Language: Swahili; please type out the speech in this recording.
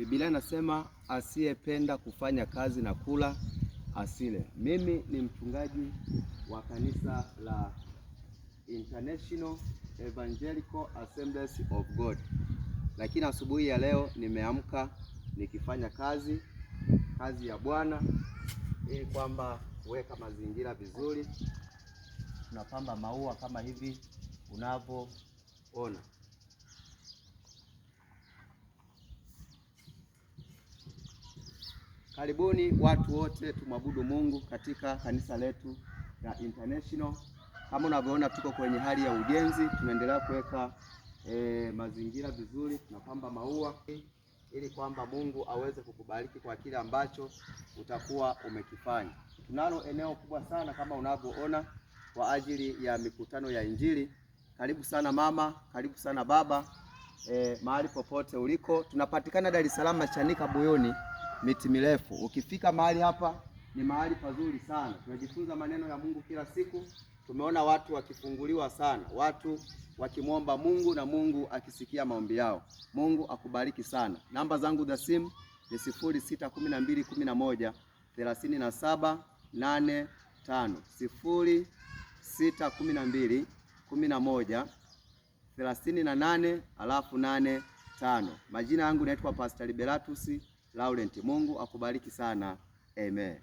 Biblia inasema asiyependa kufanya kazi na kula asile. Mimi ni mchungaji wa kanisa la International Evangelical Assemblies of God, lakini asubuhi ya leo nimeamka nikifanya kazi ya Bwana ili kwamba kuweka mazingira vizuri. Tunapamba maua kama hivi unavyoona. Karibuni watu wote tumwabudu Mungu katika kanisa letu la International. Kama unavyoona tuko kwenye hali ya ujenzi, tunaendelea kuweka mazingira vizuri, tunapamba maua ili kwamba Mungu aweze kukubariki kwa kile ambacho utakuwa umekifanya. Tunalo eneo kubwa sana kama unavyoona kwa ajili ya mikutano ya Injili. Karibu sana mama, karibu sana baba, mahali popote uliko. Tunapatikana Dar es Salaam Chanika Buyuni miti mirefu. Ukifika mahali hapa ni mahali pazuri sana. Tunajifunza maneno ya Mungu kila siku. Tumeona watu wakifunguliwa sana, watu wakimwomba Mungu na Mungu akisikia maombi yao. Mungu akubariki sana. Namba zangu za simu ni 0612113785, 0612113885. Majina yangu naitwa Pastor Liberatus Laurent. Mungu akubariki sana. Amen.